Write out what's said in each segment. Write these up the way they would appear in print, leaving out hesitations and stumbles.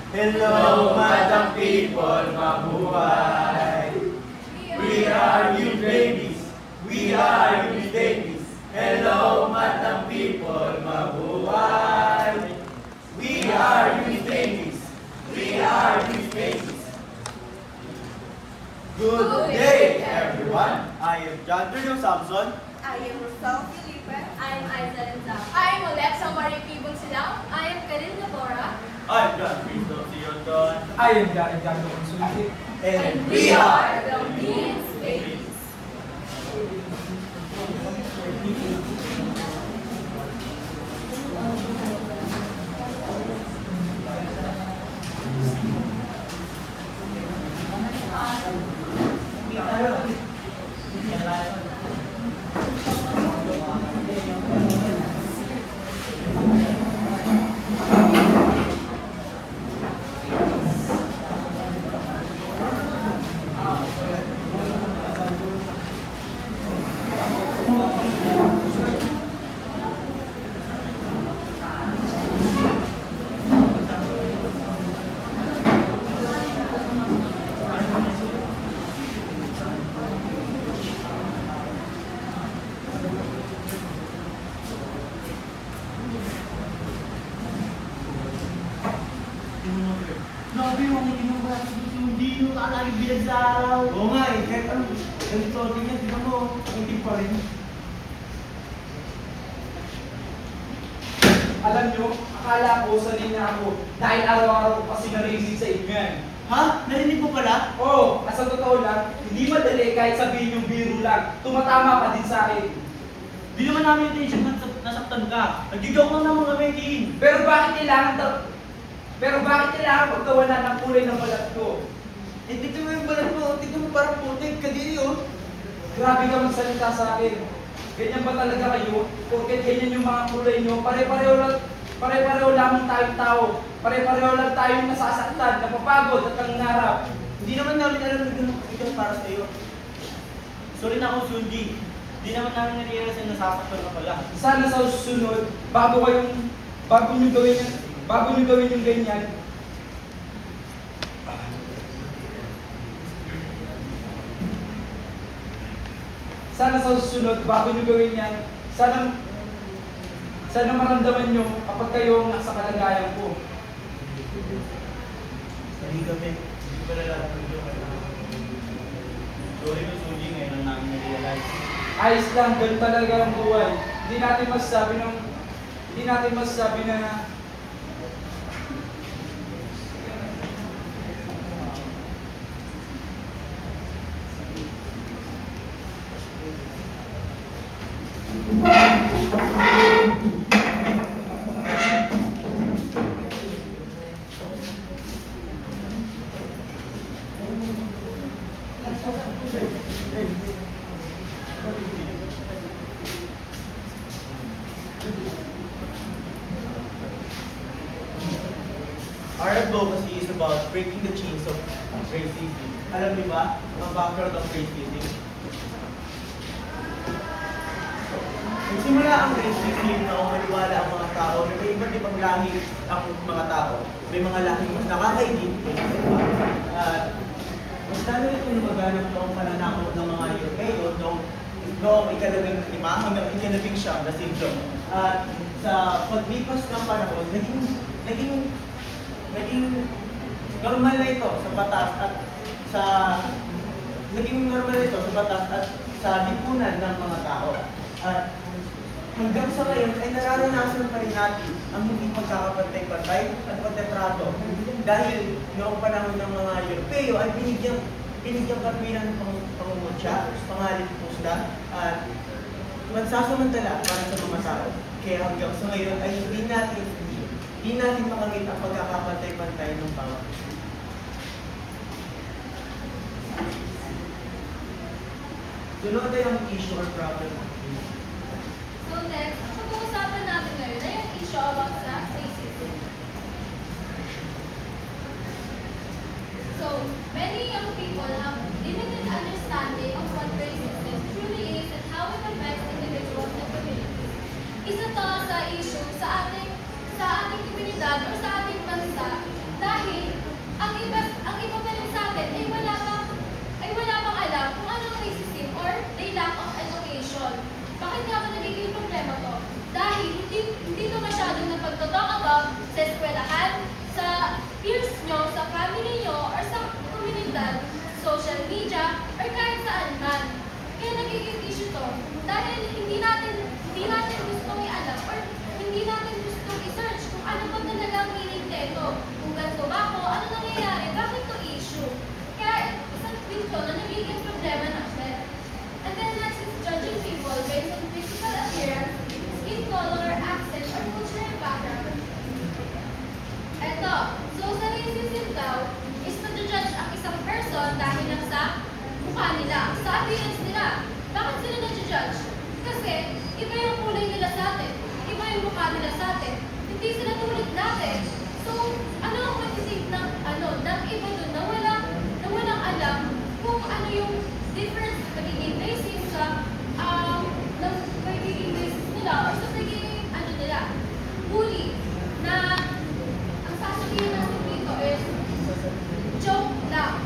Hello, Madam People, mabuhay! We are new babies! We are new babies! Hello, Madam People, mabuhay! We are new babies! We are new babies! Good day, everyone! I am John Bruno Samson. I am Rosal Felipe. I am Aiza Rizal. I am Alexa Marie Pibon Silang. I am Karin Labora. I'm John Cristo Sioton. I am Gary Gando Consulti. And We are the Beans Babies. Grabe yung mga ginagawa. Hindi yung lagi bilag sa araw. Oo nga eh. Kahit anong ganito din yan. Tignan mo. Hindi pa rin. Alam nyo, akala ko sanay na ako dahil araw-araw ko kasi narinig sa inyo yan. Ha? Narinig mo pala? Oo, at sa totoo lang, hindi madali kahit sabihin yung biro lang. Tumatama pa din sa akin. Hindi naman namin intention na nasaktan ka. Nag-joke lang naman kami, King. Pero bakit kailangan pagkawalan ng kulay ng balat ko? Eh, tignan mo yung balat mo. Tignan mo parang putik. Kadiri oh. Grabe ka magsalita sa akin. Ganyan ba talaga kayo? Porket ganyan yung mga kulay nyo, pare-pareho lamang tayong tao. Pare-pareho lang tayong nasasaktan, napapagod at nangangarap. Hindi naman namin alam na ganun para sa'yo. Sorry na ako, Sundi. Hindi naman namin na-realize na nasasaktan ka pala. Sana sa susunod, bago nyo gawin yung ganyan, sana maramdaman nyo kapag kayo nasa kalagayan ko. Hindi kami. Hindi pala lahat ng joke. Sorry na, Sundi. Ngayon lang namin na-realize. Ayos lang, ganun talaga ang buhay. Hindi natin masasabi na Our advocacy is about breaking the chains of racism. Alam niyo ba, ang background of racism? Nagsimula ang racism na umaniwala ang mga tao na may iba't ibang lahi ang mga tao. May mga lahing mas nakakaigit kaysa sa iba. At mas lalo ito lumaganap noong pananakot ng mga Europeo noong ika-15 hanggang ika-19 na siglo. At sa paglipas ng panahon, naging normal na ito sa batas at sa lipunan ng mga tao. At hanggang sa ngayon ay nararanasan pa rin natin ang hindi pagkakapantay-pantay at pagtatrato. Dahil noong panahon ng mga Europeo ay binigyang katwiran ng pangungutya, pangalit pusda, at magsasamantala para sa mga tao. Kaya hanggang sa ngayon ay hindi natin makamit ang pagkakapantay-pantay ng bawat isa. Sunod ay ang issue or problem. So next, ang pag-uusapan natin ngayon ay ang issue about sa racism. So, many young people have limited understanding of what racism truly is and how it affects individuals and communities. Isa to sa issue sa ating komunidad o sa ating bansa dahil Dahil hindi natin gustong i-alam or hindi natin gustong i-search kung ano ba talaga ang meaning nito. Kung ganito ba ako, ano nangyayari, bakit to issue? Kaya isang dito na nagiging problema natin. And then next is judging people based on physical appearance, skin color, accent, or cultural background. Eto, so sa racism daw, is na-judge ang isang person dahil lang sa mukha nila, sa appearance nila. Bakit sila na-judge? Kasi iba yung kulay nila sa atin, iba yung mukha nila sa atin, hindi sila tulad natin. So, ano ang mag-isip ng iba dun na walang alam kung ano yung difference sa pagiging racist sa ng pagiging racist nila or sa pagiging nila, bully na ang sasabihin natin dito is joke lang.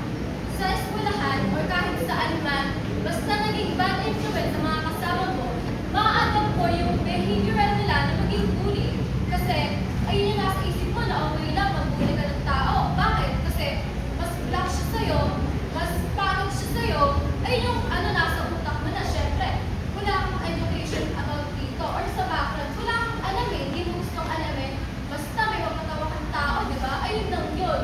Sa eskwelahan or kahit saan man, basta naging bad influence sa mga kasama mo, ma-adapt mo yung behavioral nila na maging bully. Kasi, ayun yung nasa isip mo na okay lang, mag-bully ka ng tao. Bakit? Kasi, mas black siya sa'yo, mas pangit siya sa'yo, ayun yung nasa utak mo na, syempre, wala kang education about dito or sa background, wala kang alamin, hindi mo gustong alamin, basta may mapatawa kang tao, di ba? Ayun lang yun.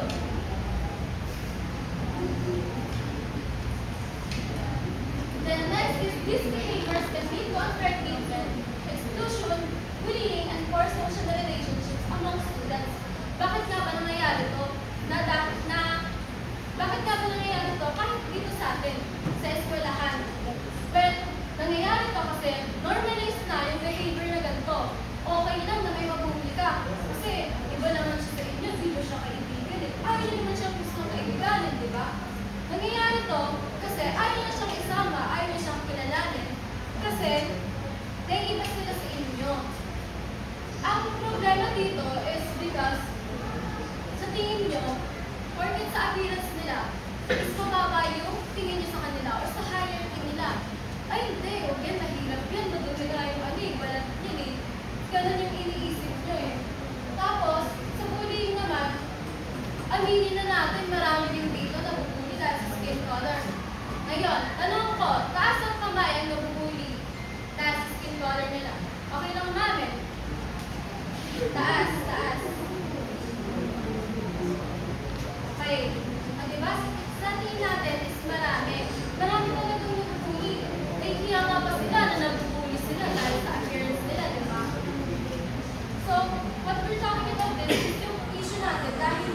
Then next is these behaviors can lead to unfair treatment, exclusion, bullying, and poor social relationships among students. Bakit nga ba nangyayari to? Bakit nga ba nangyayari to? Kahit dito sa atin, sa eskwelahan. Well, nangyayari to kasi normalized na yung behavior na ganito. Okay lang na may mabuhuli ka. Kasi iba naman siya sa inyo, di ba siya kaibigan eh. Ayaw niyo naman siya gustong kaibiganin, di ba? Nangyayari to kasi ayaw niya siyang isama, ayaw niya siyang kilalanin. Kasi naiiba sila sa inyo. Ang problema dito is because sa tingin nyo, porket sa appearance nila, is mababa yung tingin nyo sa kanila or sa hierarchy nila. Ay hindi, huwag yan, mahirap yan, madumi nga yung balat niya eh. Ganun yung iniisip nyo eh. Tapos, sa bullying naman, aminin na natin marami din dito na bubuli dahil sa skin color. Ngayon, tanong ko, taas ang kamay ang nabubuli dahil sa skin color nila. Okay lang namin. Taas. Okay. Diba? Sa tingin natin is marami. Marami talagang nabubuli. Nahihiya nga pa sila na nabubuli sila dahil sa appearance nila, diba? So, what we're talking about this is yung issue natin dahil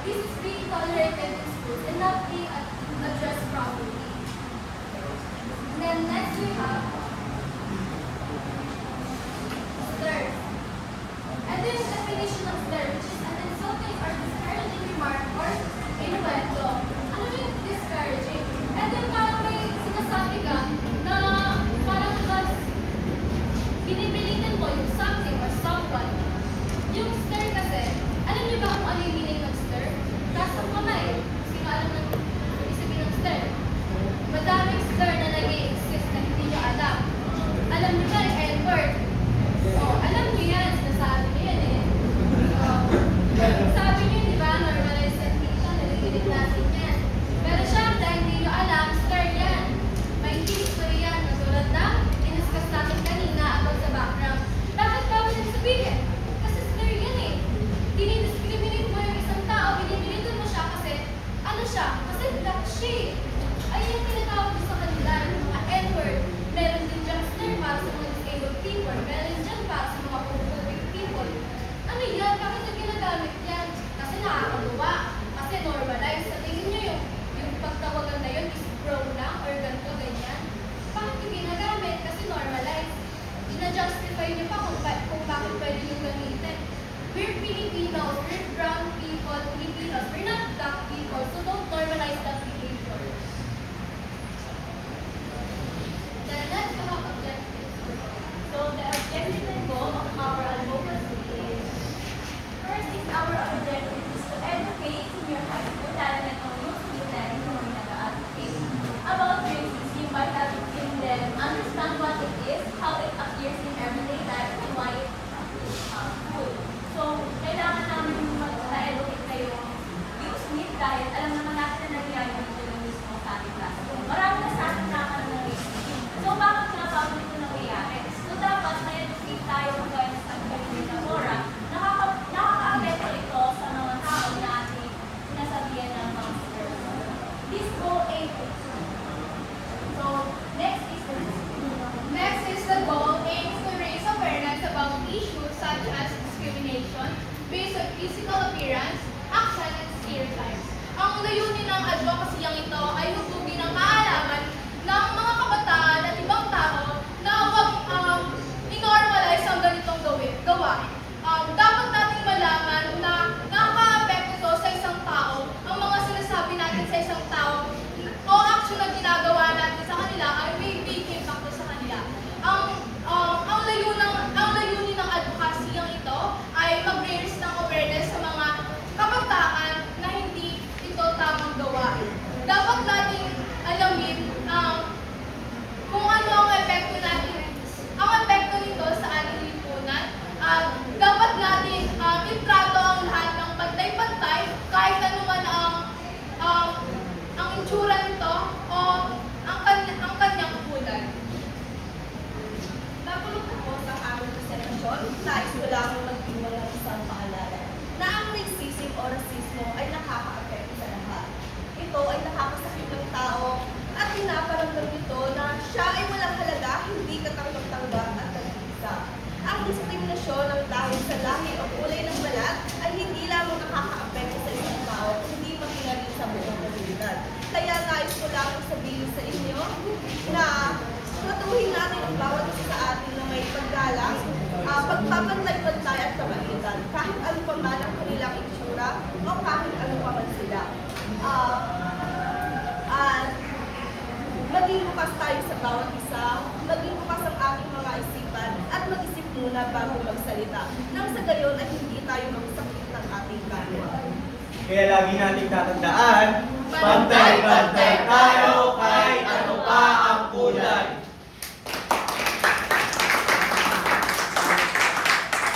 this is being tolerated in schools and not being addressed properly. And then next we have slur. And then the definition of slur, which is an insulting or disparaging remark or innuendo. Ano yung disparaging? And then parang may sinasabi ka na parang mas binibilitin mo yung something or someone. Yung slur kasi, alam niyo ba kung ano yung meaning ng slur? Taas ang kamay. Sino alam ng ibig sabihin ng slur? Madaming slur na nag-i-exist na hindi niyo alam. Alam niyo ba yung N-word? Alam niyo yan. Sinasabi niyo yan eh. Sabi niyo, di ba, normalize yan dito. Naligilig natin yan. Pero syempre, hindi niyo alam, slur yan. May history yan. Natulad na, diniscuss natin kanina about sa background. Bakit ba mo sabihin? Kasi slur yan eh. Dinidiscriminate mo yung isang tao, binibinitin mo siya kasi, ano siya? Kasi black siya eh. Ay yung tinatawag mo sa kanila, yung mga N-word. Meron din dyan slur para sa mga disabled people. Meron dyan para sa mga homophobic people. Ano yan? Bakit yung ginagamit yan? Kasi nakakagawa. Kasi normalize. Sa tingin nyo yung pagtawagan na yun is bro lang or ganito, ganyan. Bakit yung ginagamit? Kasi normalize. Ina-justify nyo pa kung bakit pwede yung gamitin. We're Filipinos, we're brown people, Filipinos. We're not black people, so don't normalize that behavior. The next objective. So the objective and goal of our advocacy is, first is our objective is to educate senior high school, lalo na itong youth students na nag-advocate about racism by helping them understand what it is, how it appears in everyday life, and why it is good. So, kailangan namin mag-educate kayo youth need dahil alam naman natin na nangyayari dito yung mismo sa ating classroom. Marami na sa atin nakakaroon ng racism. So, bakit nga ba physical appearance, action, and stereotypes. Ang layunin ng advocacy-yang ito ay hugugin ang kaalaman ng mga kabataan at ibang tao na huwag i-normalize ang ganitong gawain. Dapat nating malaman na nakaka-apekto ito sa isang tao, ang mga sinasabi natin sa isang tao o action na ginagawa natin sa kanila ay may big impact sa kanila. Ang layunin ng advocacy-yang ito ay mag-raise ng awareness sa mga kabataan na hindi ito tamang gawain. Dapat nating alamin kung ano ang epekto nito sa ating lipunan. Dapat natin itrato ang lahat ng pantay-pantay kahit ano man ang itsura nito o ang kanyang kulay. Napulot ako sa aming presentasyon, nais ko lamang magdiwang ng isang paalala na ang racism o rasismo ay nakaka-apekto sa lahat. Ito ay nakakasakit ng tao at pinaparamdam nito na siya ay walang halaga, hindi katanggap-tanggap at nag-iisa. Ang diskriminasyon ng dahil sa lahi o kulay ng balat ay hindi lamang nakaka-apekto sa isang tao, kundi maging rin sa buong komunidad. Kaya nais ko lamang sabihin sa inyo na tratuhin natin ang bawat isa sa atin na may paggalang, pagpapantay-pantay at kabaitan, kahit ano pa man ang kanilang itsura o kahit ano pa man sila. At maging bukas tayo sa bawat isa, maging bukas ang ating mga isipan, at mag-isip muna bago magsalita. Nang sa gayon ay hindi tayo magsakit ng ating kapwa. Kaya lagi nating tatandaan, pantay-pantay tayo,